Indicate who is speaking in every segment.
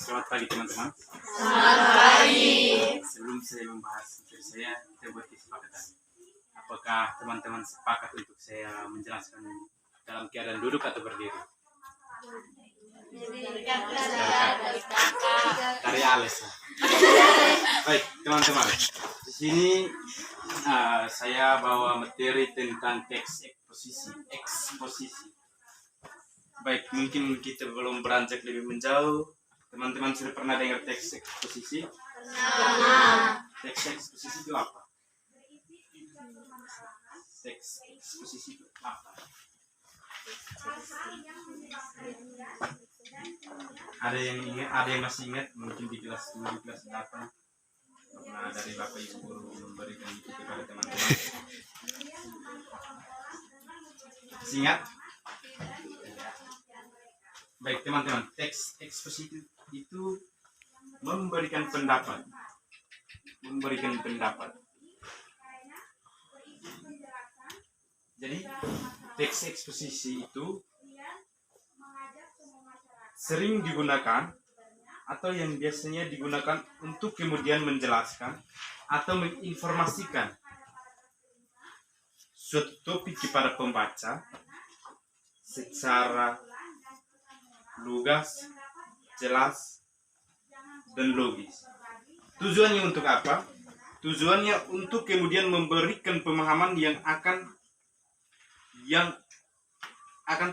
Speaker 1: Selamat pagi teman-teman.
Speaker 2: Selamat pagi.
Speaker 1: Sebelum saya membahas materi saya, kita buat kesepakatan. Apakah teman-teman sepakat untuk saya menjelaskan dalam keadaan duduk atau berdiri? Dari Ales. Baik teman-teman, di sini saya bawa materi tentang teks eksposisi. Baik, mungkin kita belum beranjak lebih menjauh. Teman-teman sudah pernah dengar teks eksposisi?
Speaker 2: Pernah.
Speaker 1: Teks eksposisi itu apa? Teks eksposisi itu apa? Ada yang ingat, ada yang masih ingat? Mungkin di kelas 10, di kelas 8 pernah dari Bapak Ibu guru memberikan itu kepada teman-teman. Masih ingat? Baik teman-teman, teks eksposisi itu memberikan pendapat. Jadi teks eksposisi itu sering digunakan atau yang biasanya digunakan untuk kemudian menjelaskan atau menginformasikan suatu topik kepada pembaca secara lugas, jelas, dan logis. Tujuannya untuk apa? Tujuannya untuk kemudian memberikan pemahaman yang akan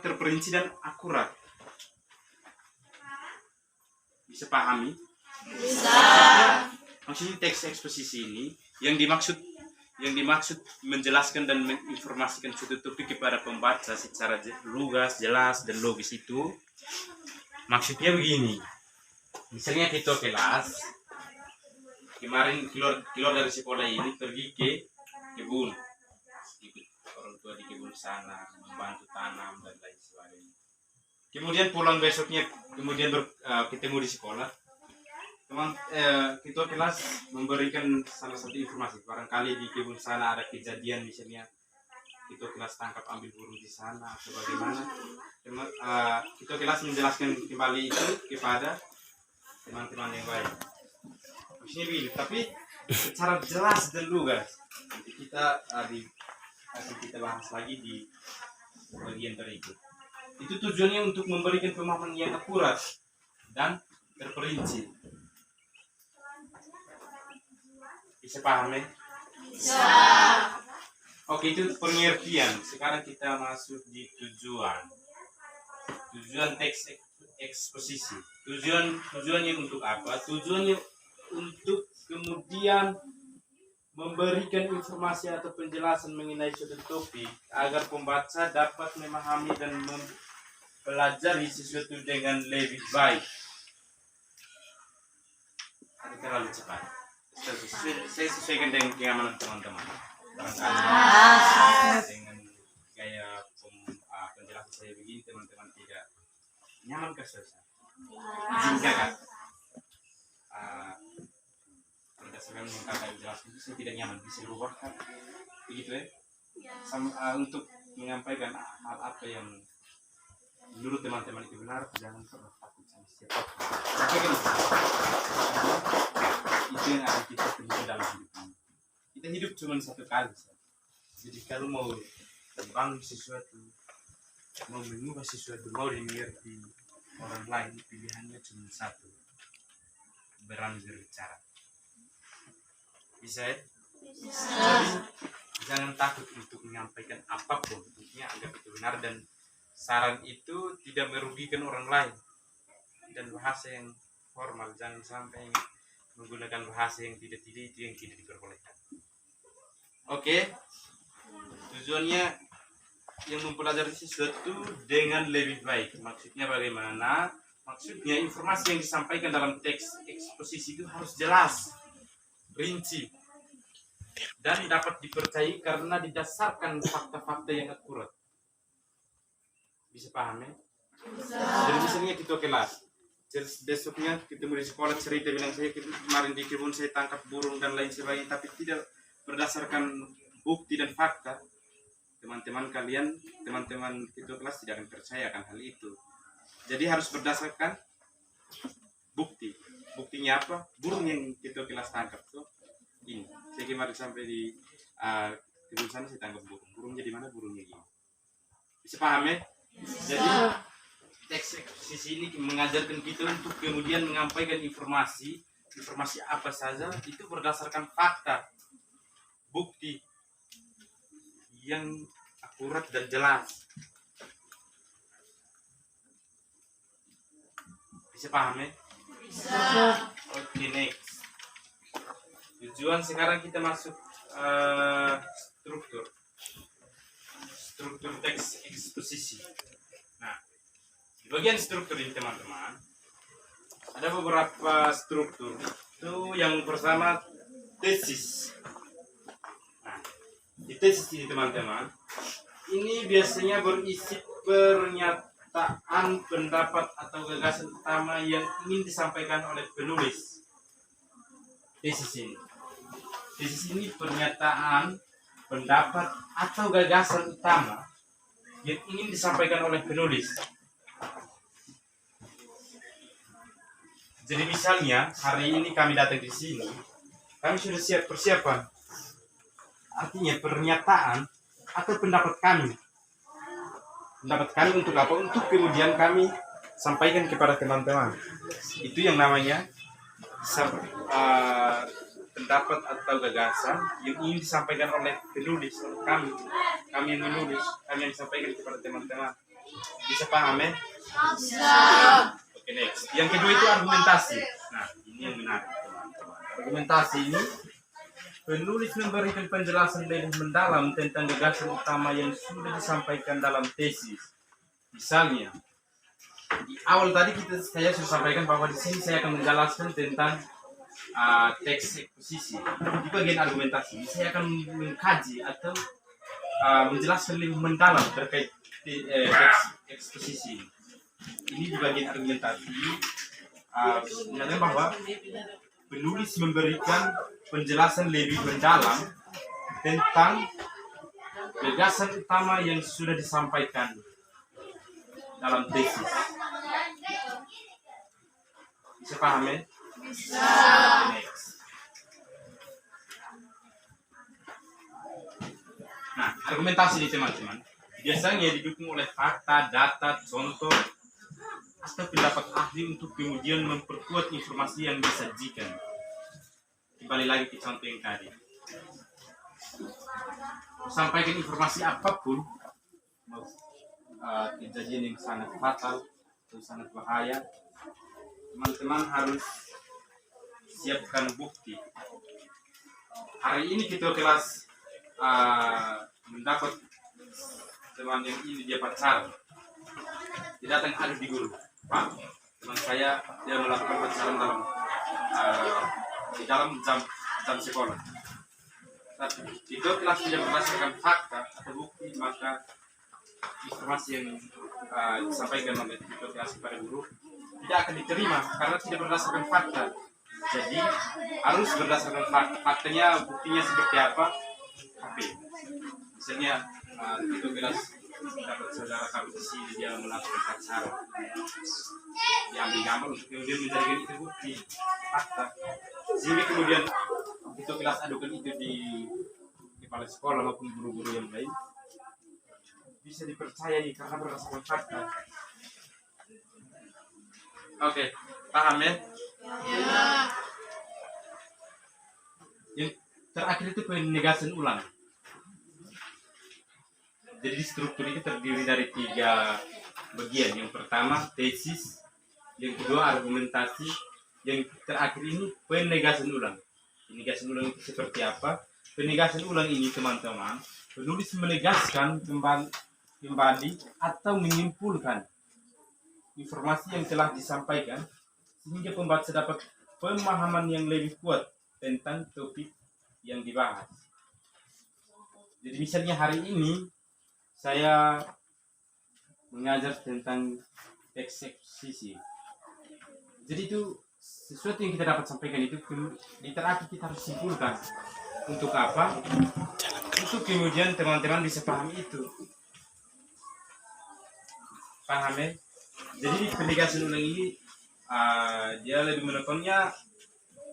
Speaker 1: terperinci dan akurat. Bisa pahami?
Speaker 2: Bisa.
Speaker 1: Maksudnya teks eksposisi ini yang dimaksud menjelaskan dan menginformasikan suatu topik kepada pembaca secara lugas, jelas, dan logis itu maksudnya begini. Misalnya kita kelas kemarin keluar dari sekolah ini pergi ke kebun, ikut orang tua di kebun sana, membantu tanam dan lain sebagainya. Kemudian pulang besoknya, kemudian ketemu di sekolah, kita kelas memberikan salah satu informasi. Barangkali di kebun sana ada kejadian, misalnya kita kelas tangkap ambil burung di sana atau bagaimana. Kita kelas menjelaskan kembali itu kepada teman-teman yang lain. Maksudnya begini, tapi secara jelas dan lugas. Nanti kita akan kita bahas lagi di bagian berikut. Itu tujuannya untuk memberikan pemahaman yang akurat dan terperinci. Bisa paham ya?
Speaker 2: Bisa.
Speaker 1: Oke, itu pengertian. Sekarang kita masuk di tujuan. Tujuan teks eksposisi. Tujuannya untuk apa? Tujuannya untuk kemudian memberikan informasi atau penjelasan mengenai suatu topik agar pembaca dapat memahami dan mempelajari sesuatu dengan lebih baik. Ada terlalu cepat. Saya sesuaikan dengan kenyamanan teman-teman. Dengan gaya penjelasan saya begini, teman-teman tidak nyaman ke saya. Izinkan kan? Berdasarkan kata yang jelas itu saya tidak nyaman, bisa dirubahkan begitu ya. Untuk menyampaikan hal apa yang menurut teman-teman itu benar, jangan pernah takut sama siapa. Sampaikan itu yang akan kita temukan dalam hidup ini. Kita hidup cuma satu kali. Jadi kalau mau membangun sesuatu, mau mengubah sesuatu, mau dimengerti orang lain, pilihannya cuma satu, berani berbicara. Bisa ya?
Speaker 2: Bisa.
Speaker 1: Jadi jangan takut untuk menyampaikan apapun, intinya anggap itu benar dan saran itu tidak merugikan orang lain. Dan bahasa yang formal, jangan sampai menggunakan bahasa yang tidak itu yang tidak diperbolehkan. Oke, tujuannya yang mempelajari sesuatu dengan lebih baik. Maksudnya bagaimana? Maksudnya informasi yang disampaikan dalam teks eksposisi itu harus jelas, rinci, dan dapat dipercayai karena didasarkan fakta-fakta yang akurat. Bisa paham ya?
Speaker 2: Bisa.
Speaker 1: Jadi misalnya kita kelas, besoknya ketemu di sekolah cerita bilang saya kemarin di kebun saya tangkap burung dan lain sebagainya, tapi tidak berdasarkan bukti dan fakta. Teman-teman kita kelas tidak akan percaya akan hal itu. Jadi harus berdasarkan bukti. buktinya apa? Burung yang kita kelas tangkap tuh ini. Saya kemarin sampai di kebun sana saya tangkap burung. Burung jadi mana? Burungnya gini. Bisa paham ya? Jadi teks eksposisi ini mengajarkan kita untuk kemudian menyampaikan informasi apa saja itu berdasarkan fakta, bukti yang akurat dan jelas. Bisa paham ya?
Speaker 2: Bisa.
Speaker 1: Oke, next. Tujuan sekarang kita masuk struktur teks eksposisi. Nah, di bagian struktur ini teman-teman ada beberapa struktur. Itu yang pertama tesis. Nah, di tesis ini teman-teman, ini biasanya berisi pernyataan, pendapat atau gagasan utama yang ingin disampaikan oleh penulis. Tesis ini pernyataan, pendapat atau gagasan utama yang ingin disampaikan oleh penulis. Jadi misalnya hari ini kami datang di sini, kami sudah siap persiapan. Artinya pernyataan atau pendapat kami. Pendapat kami untuk apa? Untuk kemudian kami sampaikan kepada teman-teman. Itu yang namanya pendapat atau gagasan yang ingin disampaikan oleh penulis, oleh kami yang menulis, kami yang sampaikan kepada teman-teman. Bisa paham ya?
Speaker 2: Bisa.
Speaker 1: Oke, next. Yang kedua itu argumentasi. Nah, ini yang menarik teman-teman. Argumentasi ini penulis memberikan penjelasan lebih mendalam tentang gagasan utama yang sudah disampaikan dalam tesis. Misalnya, di awal tadi saya sudah sampaikan bahwa di sini saya akan menjelaskan tentang teks eksposisi. Di bagian argumentasi saya akan mengkaji atau menjelaskan lebih mendalam terkait teks eksposisi. Ini di bagian argumentasi menyatakan bahwa penulis memberikan penjelasan lebih mendalam tentang gagasan utama yang sudah disampaikan dalam tesis. Bisa paham ya?
Speaker 2: Bisa.
Speaker 1: Next. Nah, argumentasi ini teman-teman biasanya didukung oleh fakta, data, contoh, atau pendapat ahli untuk kemudian memperkuat informasi yang disajikan. Kembali lagi ke contoh yang tadi. Sampaikan informasi apapun, kejadian yang sangat fatal atau sangat bahaya, teman-teman harus siapkan bukti. Hari ini kita kelas mendapat teman yang ini dia pacaran. Dia datang ada di guru. Pak, teman saya dia melakukan pacaran di dalam jam sekolah. Tapi itu kelas tidak berdasarkan fakta atau bukti, maka informasi yang disampaikan oleh itu kelas kepada guru tidak akan diterima karena tidak berdasarkan fakta. Jadi harus berdasarkan fakta. Faktanya, buktinya seperti apa? Tapi misalnya itu kelas dapat saudara kami di sini dia melakukan pacaran, diambil gambar untuk kemudian menjadikan itu bukti fakta, sehingga kemudian itu kelas adukan itu di kepala sekolah maupun guru-guru yang lain bisa dipercayai karena berdasarkan fakta. Oke, paham ya?
Speaker 2: Ya.
Speaker 1: Yang terakhir itu penegasan ulang. Jadi struktur itu terdiri dari 3 bagian. Yang pertama tesis, yang kedua argumentasi, yang terakhir ini penegasan ulang. Penegasan ulang itu seperti apa? Penegasan ulang ini teman-teman, penulis menegaskan kembali atau menyimpulkan informasi yang telah disampaikan sehingga pembaca dapat pemahaman yang lebih kuat tentang topik yang dibahas. Jadi misalnya hari ini saya mengajar tentang teks eksposisi. Jadi itu sesuatu yang kita dapat sampaikan itu di terakhir kita harus simpulkan. Untuk apa? Untuk kemudian teman-teman bisa paham itu. Paham ya? Jadi di penegasan ulang ini dia lebih menekannya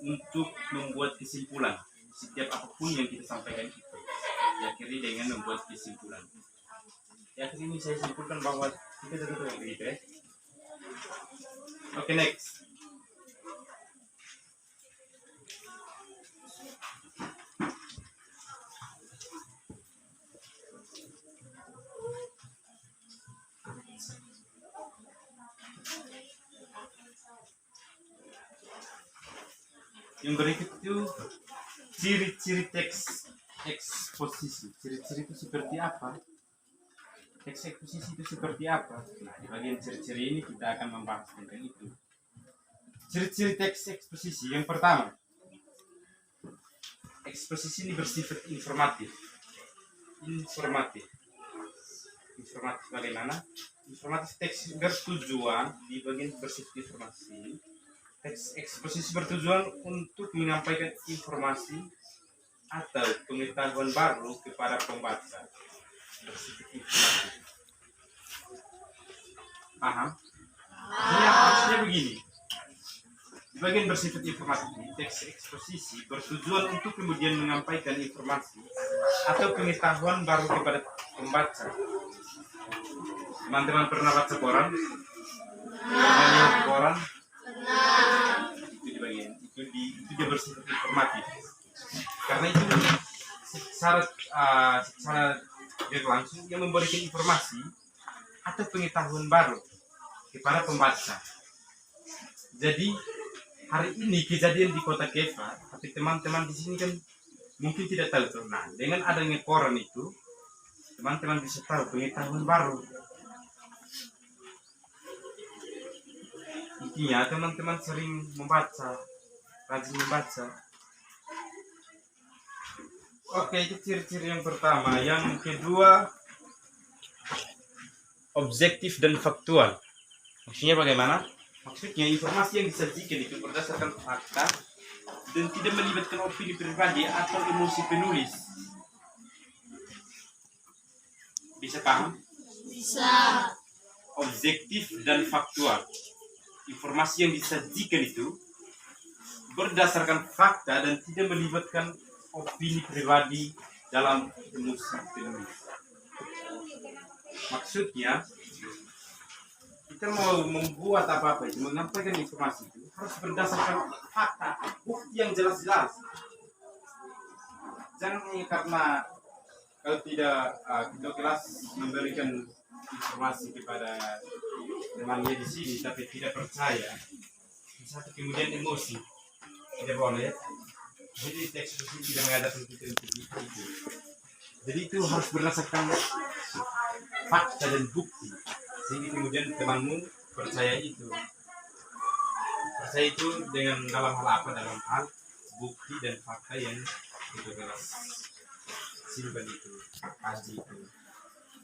Speaker 1: untuk membuat kesimpulan setiap apapun yang kita sampaikan itu. Diakhiri dengan membuat kesimpulan. Ya, ini saya simpulkan bahwa kita tetap begitu ya. Oke, next. Yang berikut itu ciri-ciri teks eksposisi. Ciri-ciri itu seperti apa? Teks eksposisi itu seperti apa? Nah, di bagian ciri-ciri ini kita akan membahas tentang itu. Ciri-ciri teks eksposisi yang pertama, eksposisi ini bersifat informatif. Informatif bagaimana? Informatif teks bertujuan di bagian bersifat informasi. Teks eksposisi bertujuan untuk menyampaikan informasi atau pengetahuan baru kepada pembaca. Bersifat informatif. Paham? Ini maksudnya begini. Di bagian bersifat informatif, teks eksposisi bertujuan untuk kemudian menyampaikan informasi atau pengetahuan baru kepada pembaca. Teman-teman pernah baca koran? Pernah lihat koran? Itu di bagian itu dia bersifat informatif. Karena itu secara langsung yang memberikan informasi atau pengetahuan baru kepada pembaca. Jadi hari ini kejadian di kota Kefa, tapi teman-teman di sini kan mungkin tidak tahu tuh. Nah, dengan adanya koran itu, teman-teman bisa tahu pengetahuan baru. Intinya teman-teman sering membaca, rajin membaca. Oke, itu ciri-ciri yang pertama. Yang kedua, objektif dan faktual. Maksudnya bagaimana? Maksudnya informasi yang disajikan itu berdasarkan fakta dan tidak melibatkan opini pribadi atau emosi penulis. Bisa paham?
Speaker 2: Bisa.
Speaker 1: Objektif dan faktual. Informasi yang disajikan itu berdasarkan fakta dan tidak melibatkan opini pribadi dalam emosi penulis. Maksudnya, kita mau membuat apa-apa itu, menyampaikan informasi itu harus berdasarkan fakta, bukti yang jelas-jelas. Jangan hanya karena kalau tidak kita kelas memberikan informasi kepada temannya di sini tapi tidak percaya, satu kemudian emosi, tidak boleh. Jadi teks ini tidak mengadakan kita untuk itu. Jadi itu harus berdasarkan fakta dan bukti, sehingga kemudian temanmu percaya itu. Percaya itu dengan dalam hal apa? Dalam hal bukti dan fakta yang itu jelas. Simpan itu, kaji itu.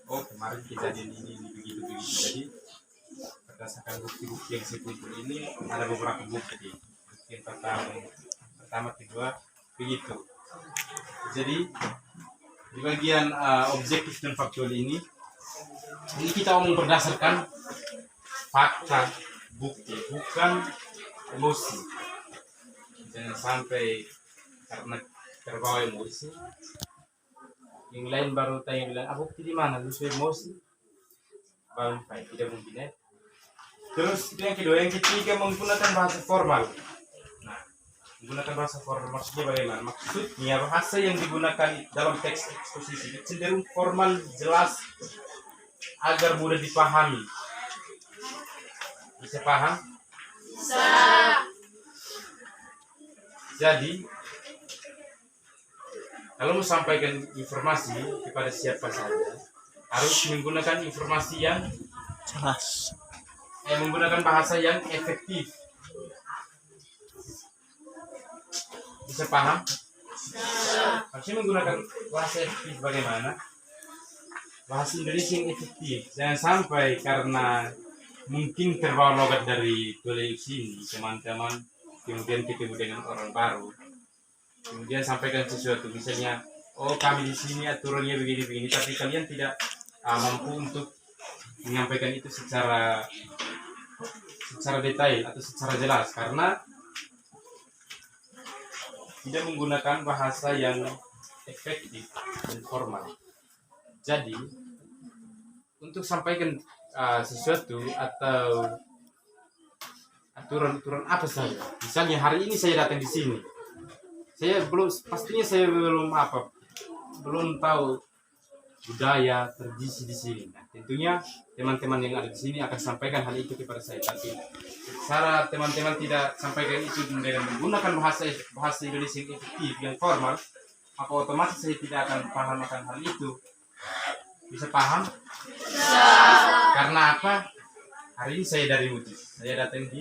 Speaker 1: Oh, kemarin kejadian ini begitu. Jadi berdasarkan bukti-bukti yang saya kumpul ini ada beberapa bukti. Bukti yang pertama, kedua, begitu. Jadi di bagian objektif dan faktual ini kita omong berdasarkan fakta, bukti, bukan emosi. Jangan sampai karena terbawa emosi yang lain baru tanya bilang, bukti di mana? Lu emosi baru tidak mungkin ya. Terus yang kedua, yang ketiga menggunakan bahasa formal. Nah, menggunakan bahasa formal maksudnya bagaimana? Maksudnya bahasa yang digunakan dalam teks eksposisi cenderung formal, jelas, agar mudah dipahami. Bisa paham?
Speaker 2: Bisa.
Speaker 1: Jadi kalau mau sampaikan informasi kepada siapa saja harus menggunakan informasi yang
Speaker 3: jelas,
Speaker 1: menggunakan bahasa yang efektif. Bisa paham?
Speaker 2: Bisa.
Speaker 1: Maksudnya menggunakan bahasa efektif bagaimana? Bahasa Indonesia yang efektif. Jangan sampai karena mungkin terbawa logat dari tulis sini teman-teman kemudian ketemu dengan orang baru, kemudian sampaikan sesuatu, misalnya, oh kami di sini aturannya begini-begini, tapi kalian tidak mampu untuk menyampaikan itu secara secara detail atau secara jelas karena tidak menggunakan bahasa yang efektif dan formal. Jadi untuk sampaikan sesuatu atau aturan-aturan apa saja. Misalnya hari ini saya datang di sini, saya belum tahu budaya tradisi di sini. Nah, tentunya teman-teman yang ada di sini akan sampaikan hal itu kepada saya. Tapi cara teman-teman tidak sampaikan itu dengan menggunakan bahasa Indonesia yang efektif, yang formal, maka otomatis saya tidak akan paham akan hal itu. Bisa paham? Karena apa? Hari ini saya dari Mutis. Saya datang di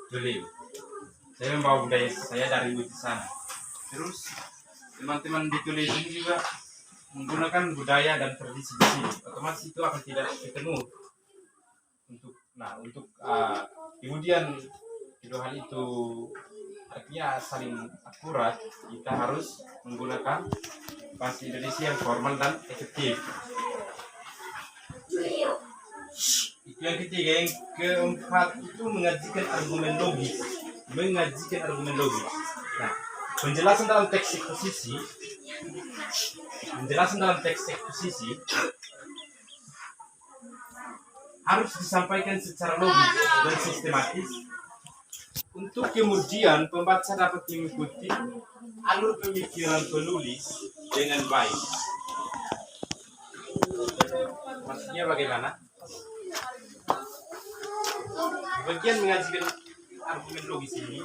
Speaker 1: Beliau. Saya membawa budaya saya dari Mutis sana. Terus teman-teman di Tule ini juga menggunakan budaya dan tradisi di sini. Otomatis itu akan tidak ketemu. Untuk kemudian kedua hal itu artinya saling akurat, kita harus menggunakan bahasa Indonesia yang formal dan efektif. Itu yang ketiga. Yang keempat itu mengajikan argumen logis. Nah, penjelasan dalam teks eksposisi harus disampaikan secara logis dan sistematis untuk kemudian pembaca dapat mengikuti alur pemikiran penulis dengan baik. Maksudnya bagaimana? Bagian mengajikan argumen logis ini,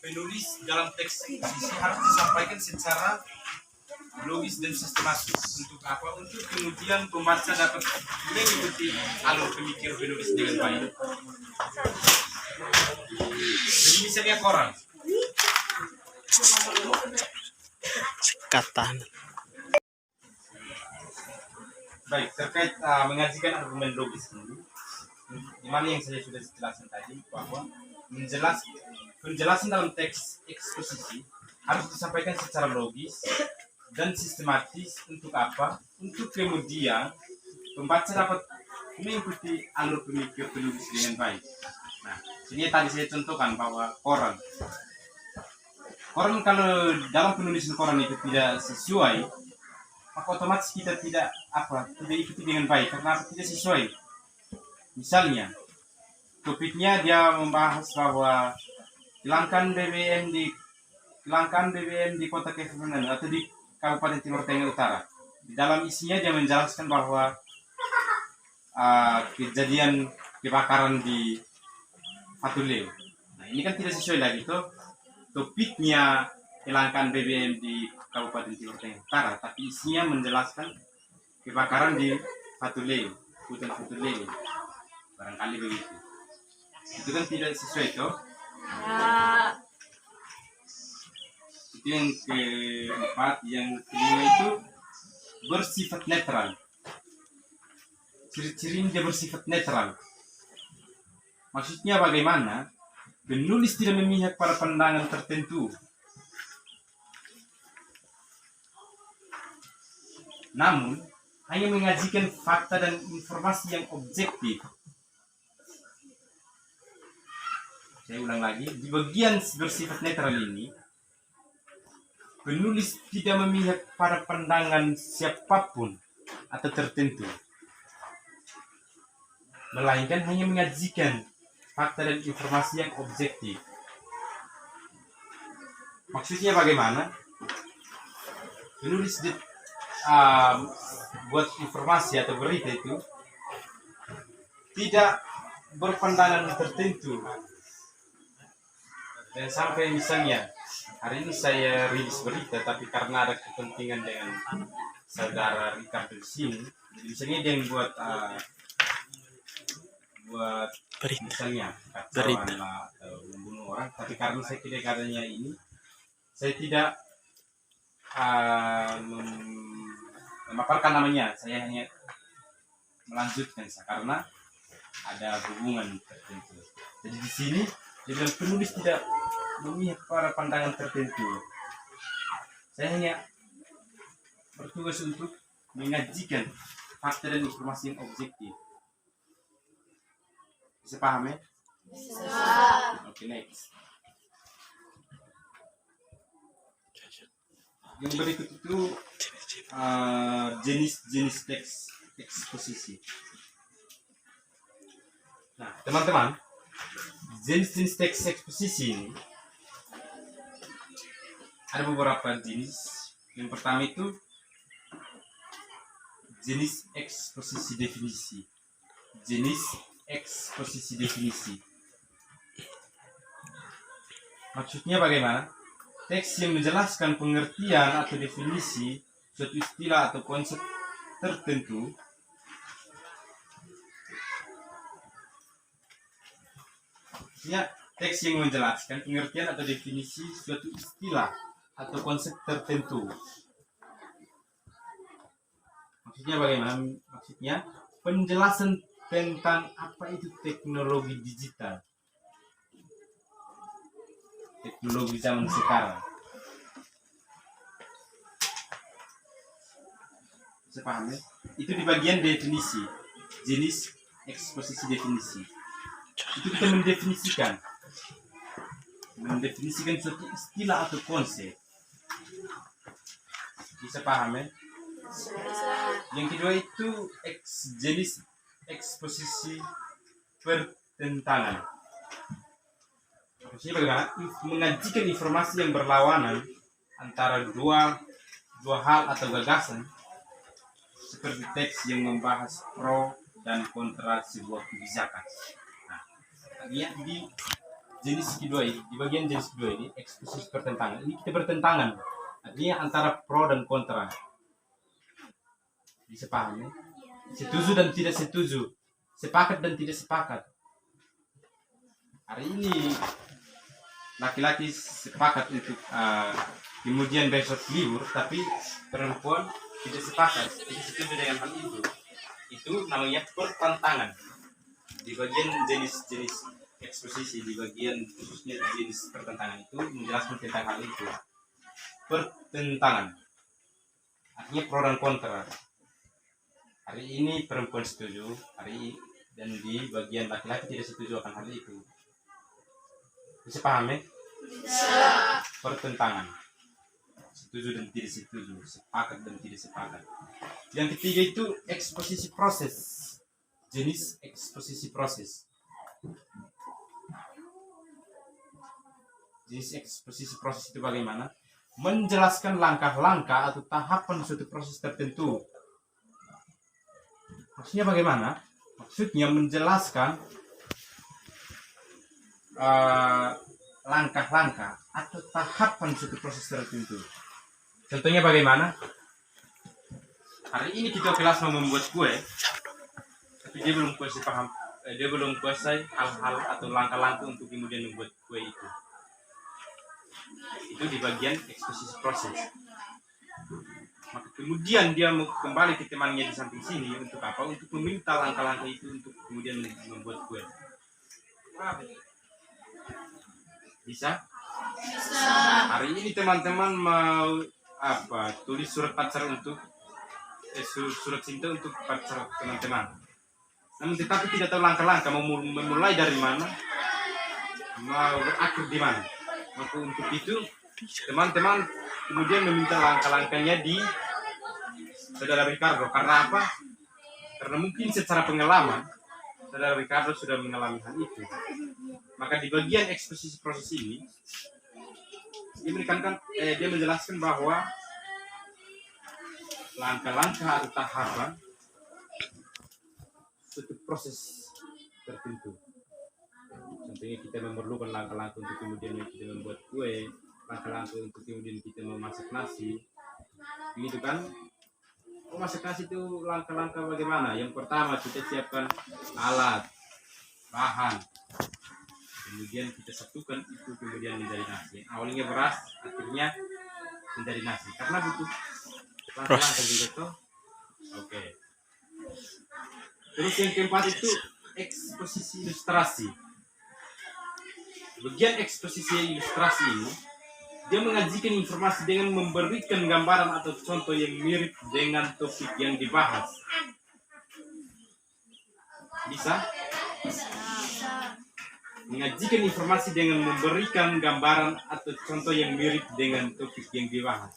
Speaker 1: penulis dalam teks eksposisi harus disampaikan secara logis dan sistematis. Untuk apa? Untuk kemudian pembaca dapat mengikuti alur pemikir penulis dengan baik. Jadi misalnya koran.
Speaker 3: Kata.
Speaker 1: Baik, terkait mengajikan argumen logis ini, di mana yang saya sudah jelaskan tadi bahwa penjelasan dalam teks eksposisi harus disampaikan secara logis dan sistematis. Untuk apa? Untuk kemudian pembaca dapat mengikuti alur pemikir penulis dengan baik. Nah, ini tadi saya contohkan bahwa koran kalau dalam penulisan koran itu tidak sesuai, maka otomatis kita tidak ikuti dengan baik karena tidak sesuai. Misalnya, topiknya dia membahas bahwa kelangkaan BBM di Kota Kebumen atau di Kabupaten Timur Tengah Utara. Di dalam isinya dia menjelaskan bahwa kejadian kebakaran di Fatuleu. Nah, ini kan tidak sesuai lagi tuh. Topiknya kelangkaan BBM di Kabupaten Timur Tengah Utara, tapi isinya menjelaskan kebakaran di Fatuleu, hutan Fatuleu. Barangkali begitu. Itu kan tidak sesuai toh. Itu yang keempat. Yang kelima itu bersifat netral. Ciri-cirinya dia bersifat netral. Maksudnya bagaimana? Penulis tidak memihak pada pandangan tertentu, namun hanya mengajikan fakta dan informasi yang objektif. Saya ulang lagi, di bagian bersifat netral ini, penulis tidak memihak pada pandangan siapapun atau tertentu, melainkan hanya mengajikan fakta dan informasi yang objektif. Maksudnya bagaimana? Penulis buat informasi atau berita itu tidak berpandangan tertentu. Dan sampai misalnya hari ini saya rilis berita, tapi karena ada kepentingan dengan saudara Ricardo di sini, jadi misalnya dia yang buat
Speaker 3: Berita.
Speaker 1: misalnya kacauan atau membunuh orang, tapi karena saya kedekatannya ini, saya tidak memaparkan namanya, saya hanya melanjutkan karena ada hubungan tertentu. Jadi di sini jadi penulis tidak memihak pada pandangan tertentu. Saya hanya bertugas untuk mengajikan fakta dan informasi yang objektif. Bisa paham ya?
Speaker 2: Bisa.
Speaker 1: Oke, next. Yang berikut itu jenis-jenis teks eksposisi. Nah, teman-teman, jenis-jenis teks eksposisi ini ada beberapa jenis. Yang pertama itu jenis eksposisi definisi. Jenis eksposisi definisi. Maksudnya bagaimana? Teks yang menjelaskan pengertian atau definisi suatu istilah atau konsep tertentu maksudnya teks yang menjelaskan pengertian atau definisi suatu istilah atau konsep tertentu. Maksudnya bagaimana? Maksudnya penjelasan tentang apa itu teknologi digital. Teknologi zaman sekarang. Bisa paham ya? Itu di bagian definisi, jenis eksposisi definisi. Itu kita mendefinisikan suatu istilah atau konsep. Bisa paham ya? Yang kedua itu jenis eksposisi pertentangan. Maksudnya bagaimana? Mengajikan informasi yang berlawanan antara dua hal atau gagasan, seperti teks yang membahas pro dan kontra sebuah kebijakan. Nah, di jenis kedua ini, di bagian jenis kedua ini, eksposisi pertentangan. Ini kita bertentangan, artinya antara pro dan kontra. Bisa paham ya? Setuju dan tidak setuju, sepakat dan tidak sepakat. Hari ini laki-laki sepakat untuk kemudian besok libur, tapi perempuan tidak sepakat, tidak setuju dengan hal itu. Itu namanya pertentangan. Di bagian jenis-jenis eksposisi, di bagian khususnya jenis pertentangan itu menjelaskan tentang hal itu. Pertentangan artinya pro dan kontra. Hari ini perempuan setuju, dan di bagian laki-laki tidak setuju akan hal itu. Bisa paham ya?
Speaker 2: Bisa.
Speaker 1: Pertentangan. Setuju dan tidak setuju, sepakat dan tidak sepakat. Yang ketiga itu eksposisi proses. Jenis eksposisi proses. Jenis eksposisi proses itu bagaimana? Menjelaskan langkah-langkah atau tahapan suatu proses tertentu. Maksudnya bagaimana? Maksudnya menjelaskan langkah-langkah atau tahapan suatu proses tertentu. Contohnya bagaimana? Hari ini kita kelas mau membuat kue, tapi dia belum kuasai hal-hal atau langkah-langkah untuk kemudian membuat kue itu. Itu di bagian eksposisi proses. Maka kemudian dia mau kembali ke temannya di samping sini untuk apa? Untuk meminta langkah-langkah itu untuk kemudian membuat kue. Bisa?
Speaker 2: Bisa.
Speaker 1: Hari ini teman-teman mau tulis surat pacar untuk surat cinta untuk pacar teman-teman. Namun tetapi tidak tahu langkah-langkah mau memulai dari mana, mau berakhir di mana. Maka untuk itu teman-teman kemudian meminta langkah-langkahnya di saudara Ricardo. Karena apa? Karena mungkin secara pengalaman saudara Ricardo sudah mengalami hal itu. Maka di bagian eksposisi proses ini dia menjelaskan bahwa langkah-langkah atau tahapan suatu proses tertentu. Contohnya kita memerlukan langkah-langkah untuk kemudian kita membuat kue, langkah-langkah untuk kemudian kita memasak nasi, begitu kan? Masak nasi itu langkah-langkah bagaimana? Yang pertama kita siapkan alat, bahan, kemudian kita satukan itu kemudian menjadi nasi. Awalnya beras, akhirnya menjadi nasi. Karena butuh langkah-langkah juga tuh. Oke. Terus yang keempat itu eksposisi ilustrasi. Bagian eksposisi ilustrasi ini dia mengajikan informasi dengan memberikan gambaran atau contoh yang mirip dengan topik yang dibahas. Bisa?
Speaker 2: Bisa.
Speaker 1: menyajikan informasi dengan memberikan gambaran atau contoh yang mirip dengan topik yang dibahas.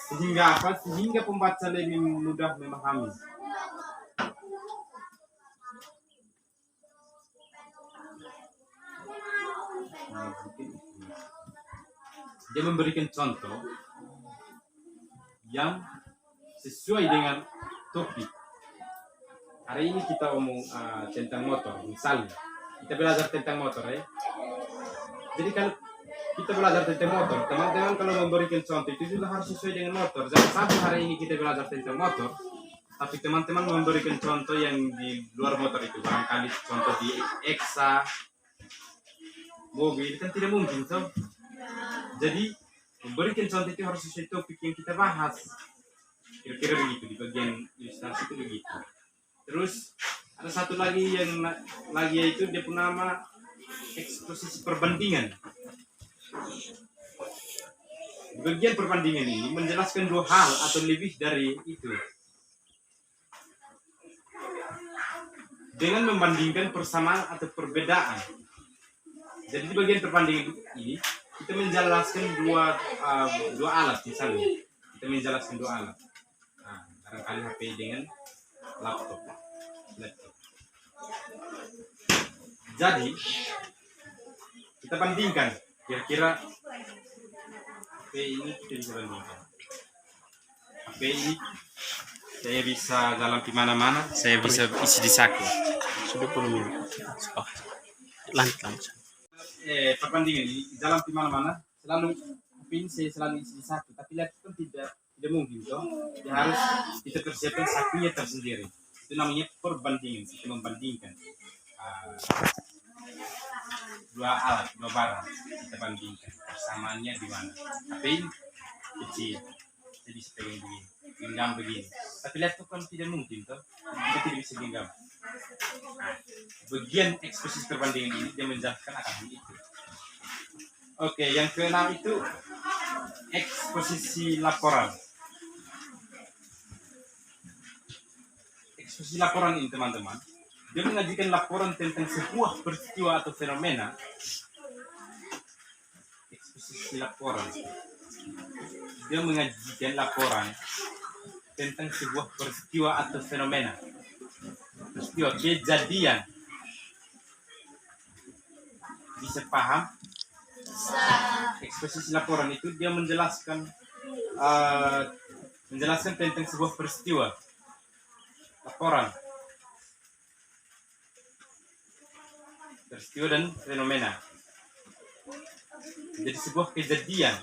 Speaker 1: Sehingga apa? Sehingga pembaca lebih mudah memahami. Dia memberikan contoh yang sesuai dengan topik. Hari ini kita omong tentang motor, misalnya kita belajar tentang motor ya. Jadi kalau kita belajar tentang motor, teman-teman kalau memberikan contoh itu juga harus sesuai dengan motor. Jangan sampai hari ini kita belajar tentang motor, tapi teman-teman memberikan contoh yang di luar motor itu, barangkali contoh di Exa, mobil, kan tidak mungkin toh. Jadi memberikan contoh itu harus sesuai topik yang kita bahas. Kira-kira begitu di bagian ilustrasi itu begitu. Terus ada satu lagi yang lagi yaitu dia punya nama eksposisi perbandingan. Di bagian perbandingan ini menjelaskan dua hal atau lebih dari itu. Dengan membandingkan persamaan atau perbedaan. Jadi di bagian perbandingan ini kita menjelaskan dua alat misalnya. Kita menjelaskan dua alat. Nah, barangkali HP dengan laptop. Jadi kita bandingkan kira-kira HP ini kita bisa bandingkan. HP ini saya bisa jalan di mana-mana, saya bisa isi di saku.
Speaker 3: Sudah 10 menit. Lanjut.
Speaker 1: Perbandingan ini jalan di mana-mana, selalu HP ini saya selalu isi di saku, tapi laptop tidak mungkin toh. Dia harus kita persiapkan sakunya tersendiri. Itu namanya perbandingan, kita membandingkan dua alat, dua barang, kita bandingkan persamaannya di mana. HP ini kecil, jadi bisa pegang begini, genggam begini. Tapi laptop kan tidak mungkin toh, kita tidak bisa genggam. Nah, bagian eksposisi perbandingan ini dia menjelaskan akan hal itu. Oke, yang keenam itu eksposisi laporan. Eksposisi laporan ini teman-teman, dia mengajukan laporan tentang sebuah peristiwa atau fenomena. Eksposisi laporan, dia mengajukan laporan tentang sebuah peristiwa atau fenomena. Peristiwa kejadian. Bisa paham? Eksposisi laporan itu dia menjelaskan tentang sebuah peristiwa. Laporan. Peristiwa dan fenomena. Jadi sebuah kejadian.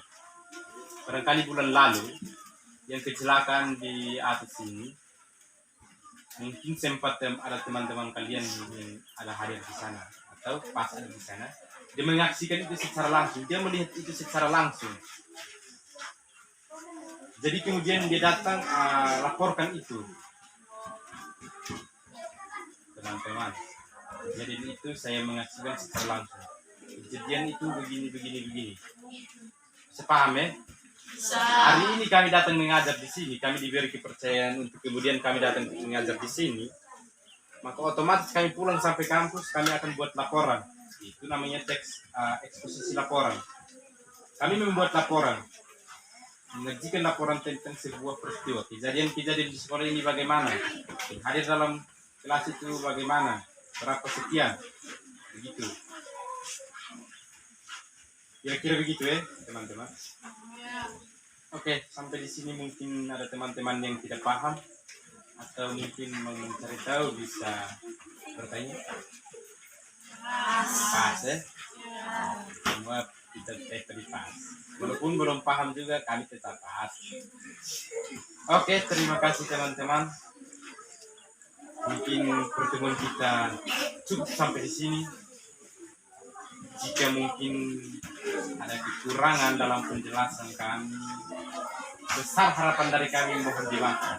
Speaker 1: Barangkali bulan lalu yang kecelakaan di atas ini, mungkin sempat ada teman-teman kalian yang ada hadir di sana atau pas ada di sana, dia menyaksikan itu secara langsung, dia melihat itu secara langsung. Jadi kemudian dia datang laporkan itu, teman-teman. Jadi itu saya menyaksikan secara langsung. Kejadian itu begini. Sepaham ya? Hari ini kami datang mengajar di sini, kami diberi kepercayaan untuk kemudian kami datang mengajar di sini. Maka otomatis kami pulang sampai kampus, kami akan buat laporan. Itu namanya teks eksposisi laporan. Kami membuat laporan, mengajukan laporan tentang sebuah peristiwa. Kejadian di sekolah ini bagaimana? Hadir dalam kelas itu bagaimana? Berapa sekian? Begitu. Kira-kira begitu ya, teman-teman. Oke, sampai di sini mungkin ada teman-teman yang tidak paham atau mungkin mau mencari tahu bisa bertanya. Pas ya. Semua kita tadi pas. Walaupun belum paham juga kami tetap pas. Oke, terima kasih teman-teman. Mungkin pertemuan kita cukup sampai di sini. Jika mungkin ada kekurangan dalam penjelasan kami, besar harapan dari kami mohon dimaafkan.